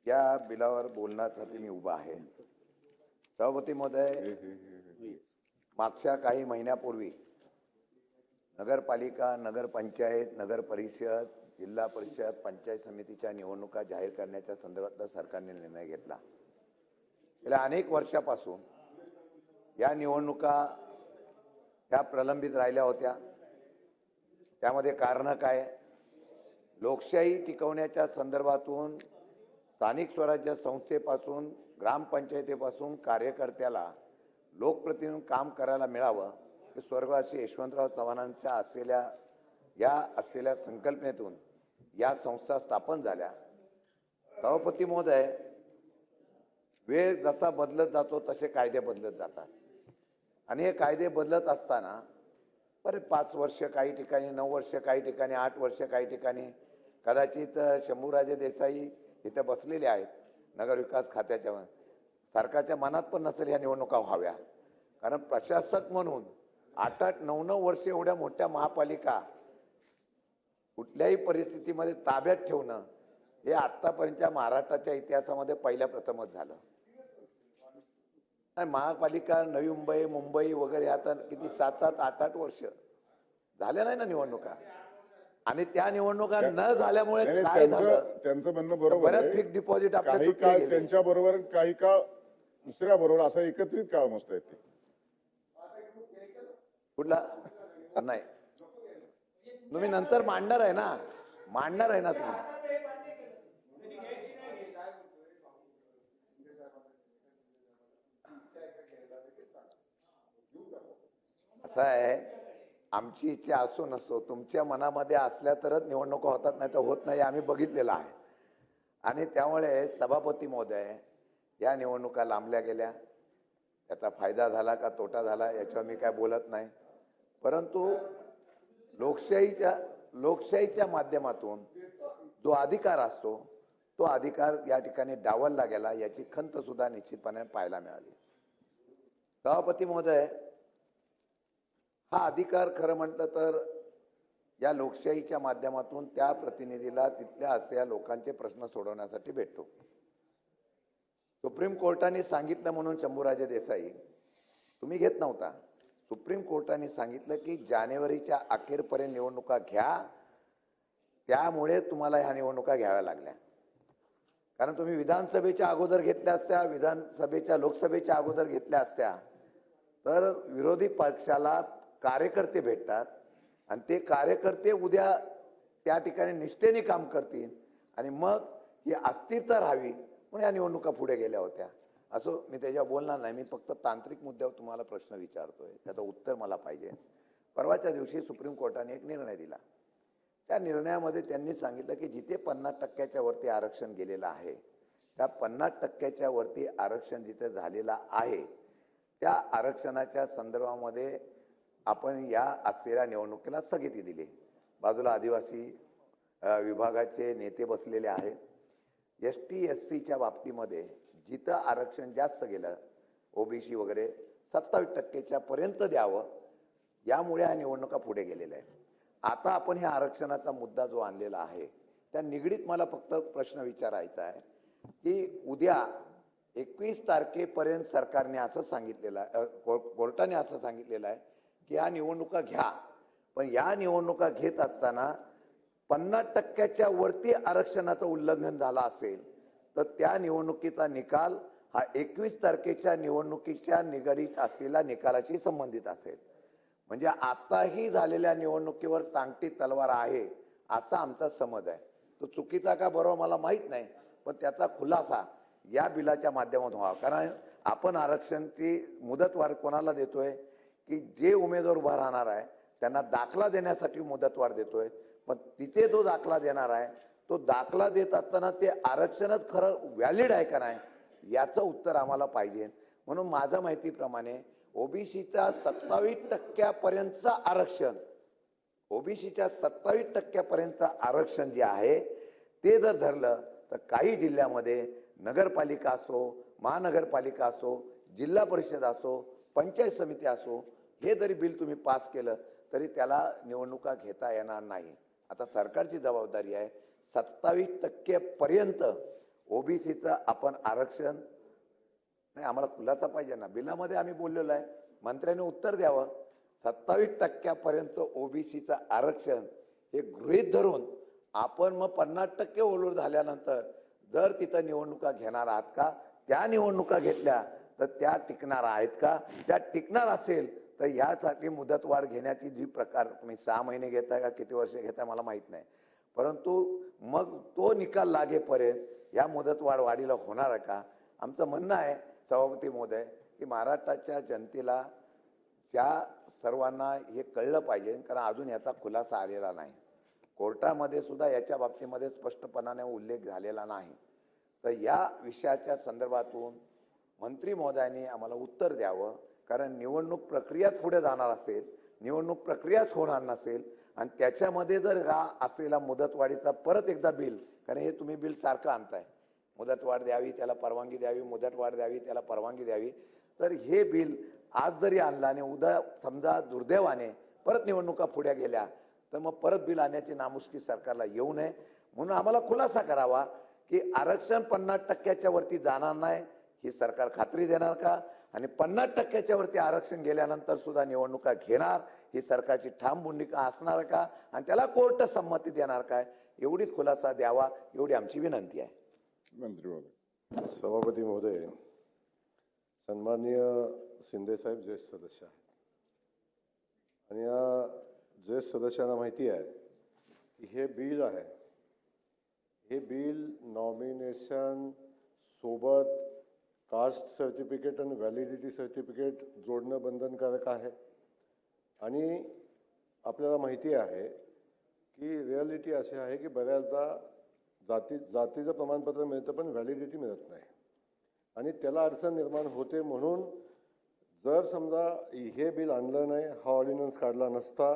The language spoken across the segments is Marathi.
या बिलावर बोलण्यासाठी मी उभा आहे. सभापती महोदय, मागच्या काही महिन्यापूर्वी नगरपालिका, नगरपंचायत, नगर परिषद, जिल्हा परिषद, पंचायत समितीच्या निवडणुका जाहीर करण्याच्या संदर्भात सरकारने निर्णय घेतला. गेल्या अनेक वर्षापासून या निवडणुका ह्या प्रलंबित राहिल्या होत्या. त्यामध्ये कारण काय? लोकशाही टिकवण्याच्या संदर्भातून स्थानिक स्वराज्य संस्थेपासून ग्रामपंचायतीपासून कार्यकर्त्याला लोकप्रतिनिधी काम करायला मिळावं हे स्वर्गवासी यशवंतराव चव्हाणांच्या असलेल्या संकल्पनेतून या संस्था स्थापन झाल्या. सभापती महोदय, वेळ जसा बदलत जातो तसे कायदे बदलत जातात आणि हे कायदे बदलत असताना 5 वर्ष काही ठिकाणी, 9 वर्ष काही ठिकाणी, 8 वर्ष काही ठिकाणी, कदाचित शंभूराजे देसाई इथे बसलेले आहेत नगरविकास खात्याच्या. सरकारच्या मनात पण नसेल ह्या निवडणुका व्हाव्या, कारण प्रशासक म्हणून 8-8, 9-9 वर्ष एवढ्या मोठ्या महापालिका कुठल्याही परिस्थितीमध्ये ताब्यात ठेवणं हे आतापर्यंतच्या महाराष्ट्राच्या इतिहासामध्ये पहिल्या प्रथमच झालं. आणि महापालिका नवी मुंबई वगैरे आता किती 7-7, 8-8 वर्ष झाल्या नाही ना निवडणुका. आणि त्या निवडणुका न झाल्यामुळे काय झालं? त्यांचं म्हणणं बरोबर आहे. बऱ्याच फिक्स डिपॉझिट काही काळ त्यांच्या बरोबर, काही काळ दुसऱ्या बरोबर, असं एकत्रित काळ मस्त आहे ते. कुठला नाही, तुम्ही नंतर मांडणार आहे ना, तुम्ही. असं आहे, आमची इच्छा असो नसो, तुमच्या मनामध्ये असल्या तरच निवडणुका होतात, नाही तर होत नाही, आम्ही बघितलेलं आहे. आणि त्यामुळे सभापती महोदय, या निवडणुका लांबल्या गेल्या. त्याचा फायदा झाला का तोटा झाला याच्यावर मी काय बोलत नाही, परंतु लोकशाहीच्या माध्यमातून जो अधिकार असतो तो अधिकार या ठिकाणी डावलला गेला, याची खंत सुद्धा निश्चितपणे पाहायला मिळाली. सभापती महोदय, हा अधिकार खरं म्हटलं तर या लोकशाहीच्या माध्यमातून त्या प्रतिनिधीला तिथल्या असलेल्या लोकांचे प्रश्न सोडवण्यासाठी भेटतो. सुप्रीम कोर्टाने सांगितलं म्हणून शंभूराजे देसाई तुम्ही घेत नव्हता. सुप्रीम कोर्टाने सांगितलं की जानेवारीच्या अखेरपर्यंत निवडणुका घ्या, त्यामुळे तुम्हाला ह्या निवडणुका घ्याव्या लागल्या. कारण तुम्ही विधानसभेच्या अगोदर घेतल्या असत्या, लोकसभेच्या अगोदर घेतल्या असत्या तर विरोधी पक्षाला कार्यकर्ते भेटतात आणि ते कार्यकर्ते उद्या त्या ठिकाणी निष्ठेने काम करतील आणि मग ही अस्थिरता राहावी म्हणून या निवडणुका पुढे गेल्या होत्या. असो, मी त्याच्यावर बोलणार नाही. मी फक्त तांत्रिक मुद्द्यावर तुम्हाला प्रश्न विचारतोय, त्याचं उत्तर मला पाहिजे. परवाच्या दिवशी सुप्रीम कोर्टाने एक निर्णय दिला. त्या निर्णयामध्ये त्यांनी सांगितलं की जिथे 50% वरती आरक्षण गेलेलं आहे, त्या 50% वरती आरक्षण जिथे झालेलं आहे त्या आरक्षणाच्या संदर्भामध्ये आपण या असलेल्या निवडणुकीला स्थगिती दिली. बाजूला आदिवासी विभागाचे नेते बसलेले आहेत. ST SCच्या बाबतीमध्ये जिथं आरक्षण जास्त गेलं, OBC वगैरे 27% पर्यंत द्यावं, यामुळे ह्या निवडणुका पुढे गेलेल्या आहेत. आता आपण ह्या आरक्षणाचा मुद्दा जो आणलेला आहे त्या निगडीत मला फक्त प्रश्न विचारायचा आहे की उद्या 21 तारखेपर्यंत सरकारने असं सांगितलेलं आहे, कोर्टाने असं सांगितलेलं आहे की या निवडणुका घ्या, पण या निवडणुका घेत असताना 50% वरती आरक्षणाचं उल्लंघन झालं असेल तर त्या निवडणुकीचा निकाल हा 21 तारखेच्या निवडणुकीच्या निगडीत असलेल्या निकालाशी संबंधित असेल. म्हणजे आताही झालेल्या निवडणुकीवर टांगती तलवार आहे असा आमचा समज आहे. तो चुकीचा का बरोबर मला माहीत नाही, पण त्याचा खुलासा या बिलाच्या माध्यमातून व्हावा. कारण आपण आरक्षणाची मुदतवाढ कोणाला देतोय की जे उमेदवार उभा राहणार आहे त्यांना दाखला देण्यासाठी मुदतवाढ देतोय, पण तिथे जो दाखला देणार आहे तो दाखला देत असताना ते आरक्षणच खरं व्हॅलिड आहे का नाही याचं उत्तर आम्हाला पाहिजे. म्हणून माझ्या माहितीप्रमाणे OBCच्या 27% पर्यंतचं आरक्षण, OBCच्या 27% पर्यंतचं आरक्षण जे आहे ते जर धरलं तर काही जिल्ह्यामध्ये नगरपालिका असो, महानगरपालिका असो, जिल्हा परिषद असो, पंचायत समिती असो, हे जरी बिल तुम्ही पास केलं तरी त्याला निवडणुका घेता येणार नाही. आता सरकारची जबाबदारी आहे, 27% पर्यंत ओबीसीचं आपण आरक्षण नाही, आम्हाला खुलासा पाहिजे ना. बिलामध्ये आम्ही बोललेलो आहे, मंत्र्यांनी उत्तर द्यावं. 27% ओबीसीचं आरक्षण हे गृहीत धरून आपण मग 50% ओलूर झाल्यानंतर जर तिथं निवडणुका घेणार आहात का, त्या निवडणुका घेतल्या तर त्या टिकणार आहेत का, त्या टिकणार असेल तर यासाठी मुदतवाढ घेण्याची जी प्रकार तुम्ही 6 महिने घेताय का किती वर्ष घेताय मला माहीत नाही, परंतु मग तो निकाल लागेपर्यंत या मुदतवाढ वाढीला होणार आहे का. आमचं म्हणणं आहे सभापती महोदय की महाराष्ट्राच्या जनतेला त्या सर्वांना हे कळलं पाहिजे, कारण अजून याचा खुलासा आलेला नाही. कोर्टामध्ये सुद्धा याच्या बाबतीमध्ये स्पष्टपणाने उल्लेख झालेला नाही. तर या विषयाच्या संदर्भातून मंत्री महोदयांनी आम्हाला उत्तर द्यावं, कारण निवडणूक प्रक्रियाच पुढे जाणार असेल, निवडणूक प्रक्रियाच होणार नसेल आणि त्याच्यामध्ये जर हा असलेला मुदतवाढीचा परत एकदा बिल, कारण हे तुम्ही बिल सारखं आणताय, मुदतवाढ द्यावी त्याला परवानगी द्यावी, मुदतवाढ द्यावी त्याला परवानगी द्यावी, तर हे बिल आज जरी आणलं आणि उद्या समजा दुर्दैवाने परत निवडणुका पुढे गेल्या तर मग परत बिल आणण्याची नामुष्की सरकारला येऊ नये. म्हणून आम्हाला खुलासा करावा की आरक्षण 50% वरती जाणार नाही ही सरकार खात्री देणार का, आणि 50% वरती आरक्षण गेल्यानंतर सुद्धा निवडणुका घेणार ही सरकारची ठाम भूमिका असणार का, आणि त्याला कोर्ट संमती देणार काय, एवढीच खुलासा द्यावा, एवढी आमची विनंती आहे. मंत्री महोदय. सभापती महोदय, सन्माननीय शिंदे साहेब ज्येष्ठ सदस्य आहेत आणि या ज्येष्ठ सदस्यांना माहिती आहे की हे बिल आहे, हे बिल नॉमिनेशन सोबत कास्ट सर्टिफिकेट आणि व्हॅलिडिटी सर्टिफिकेट जोडणं बंधनकारक आहे. आणि आपल्याला माहिती आहे की रिॲलिटी अशी आहे की बऱ्याचदा जातीचं प्रमाणपत्र मिळतं पण व्हॅलिडिटी मिळत नाही आणि त्याला अडचण निर्माण होते. म्हणून जर समजा हे बिल आणलं नाही, हा ऑर्डिनन्स काढला नसता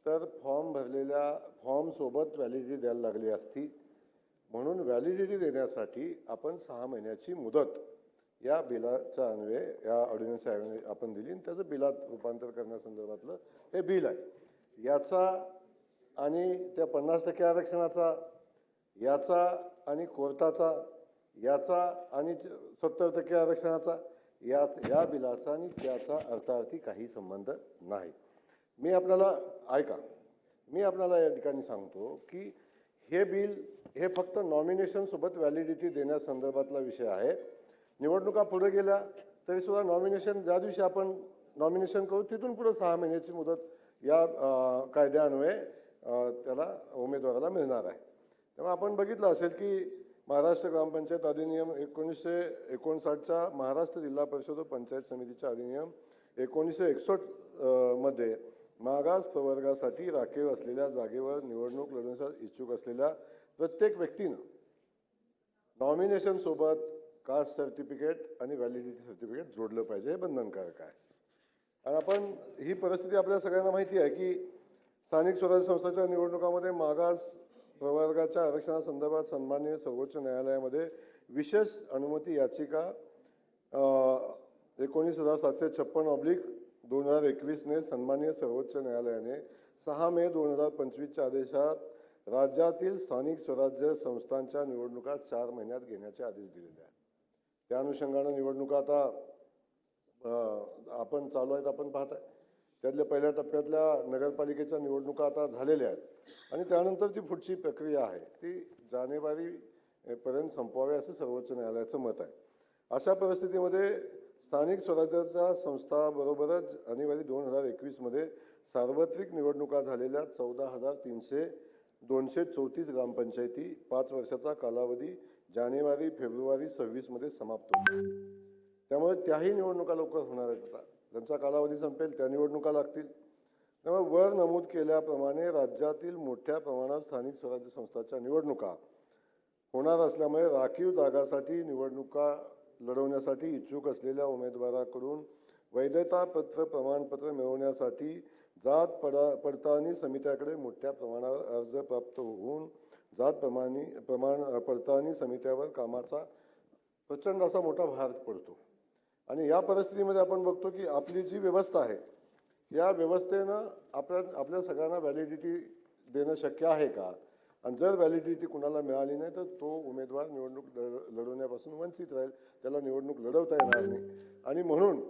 तर फॉर्मसोबत व्हॅलिडिटी द्यायला लागली असती. म्हणून व्हॅलिडिटी देण्यासाठी आपण 6 महिन्याची मुदत या बिलाच्या अन्वये या ऑर्डिनन्स आपण दिली आणि त्याचं बिलात रूपांतर करण्यासंदर्भातलं हे बिल आहे. याचा आणि त्या 50% आरक्षणाचा, याचा आणि कोर्टाचा, याचा आणि 70% आरक्षणाचा, या बिलाचा आणि त्याचा अर्थार्थी काही संबंध नाही. मी आपल्याला या ठिकाणी सांगतो की हे बिल हे फक्त नॉमिनेशन सोबत व्हॅलिडिटी देण्यासंदर्भातला विषय आहे. निवडणुका पुढे गेल्या तरी सुद्धा नॉमिनेशन ज्या दिवशी आपण नॉमिनेशन करू तिथून पुढे 6 महिन्याची मुदत या कायद्यान्वये त्याला उमेदवाराला मिळणार आहे. तेव्हा आपण बघितलं असेल की महाराष्ट्र ग्रामपंचायत अधिनियम 1959च्या महाराष्ट्र जिल्हा परिषद व पंचायत समितीच्या अधिनियम 1961 मध्ये मागास प्रवर्गासाठी राखीव असलेल्या जागेवर निवडणूक लढवण्यासाठी इच्छुक असलेल्या प्रत्येक व्यक्तीनं नॉमिनेशन सोबत कास्ट सर्टिफिकेट आणि व्हॅलिडिटी सर्टिफिकेट जोडलं पाहिजे, हे बंधनकारक आहे. आणि आपण ही परिस्थिती आपल्या सगळ्यांना माहिती आहे की स्थानिक स्वराज्य संस्थांच्या निवडणुकामध्ये मागास प्रवर्गाच्या आरक्षणासंदर्भात सन्माननीय सर्वोच्च न्यायालयामध्ये विशेष अनुमती याचिका 19,756/2021 ने सन्माननीय सर्वोच्च न्यायालयाने 6 मे 2025च्या आदेशात राज्यातील स्थानिक स्वराज्य संस्थांच्या निवडणुका 4 महिन्यात घेण्याचे आदेश दिलेले आहेत. त्या अनुषंगाने निवडणुका आता आपण चालू आहेत, आपण पाहताय. त्यातल्या पहिल्या टप्प्यातल्या नगरपालिकेच्या निवडणुका आता झालेल्या आहेत आणि त्यानंतर जी पुढची प्रक्रिया आहे ती जानेवारीपर्यंत संपवावी असं सर्वोच्च न्यायालयाचं मत आहे. अशा परिस्थितीमध्ये स्थानिक स्वराज्याच्या संस्थाबरोबरच जानेवारी 2021 मध्ये सार्वत्रिक निवडणुका झालेल्या 14,234 ग्रामपंचायती 5 वर्षाचा कालावधी जानेवारी फेब्रुवारी 26 मध्ये समाप्त होतो. त्यामुळे त्याही निवडणुका लवकर होणार आहेत. आता ज्यांचा कालावधी संपेल त्या निवडणुका लागतील. त्यामुळे वर नमूद केल्याप्रमाणे राज्यातील मोठ्या प्रमाणात स्थानिक स्वराज्य संस्थांच्या निवडणुका होणार असल्यामुळे राखीव जागासाठी निवडणुका लढवण्यासाठी इच्छुक असलेल्या उमेदवाराकडून वैधता पत्र प्रमाणपत्र मिळवण्यासाठी जात पडताळणी समित्याकडे मोठ्या प्रमाणावर अर्ज प्राप्त होऊन जात पडताळणी समित्यावर कामाचा प्रचंड असा मोठा भार पडतो. आणि या परिस्थितीमध्ये आपण बघतो की आपली जी व्यवस्था आहे या व्यवस्थेनं आपल्या सगळ्यांना व्हॅलिडिटी देणं शक्य आहे का, आणि जर व्हॅलिडिटी कुणाला मिळाली नाही तर तो उमेदवार निवडणूक लढवण्यापासून वंचित राहील, त्याला निवडणूक लढवता येणार नाही. आणि म्हणून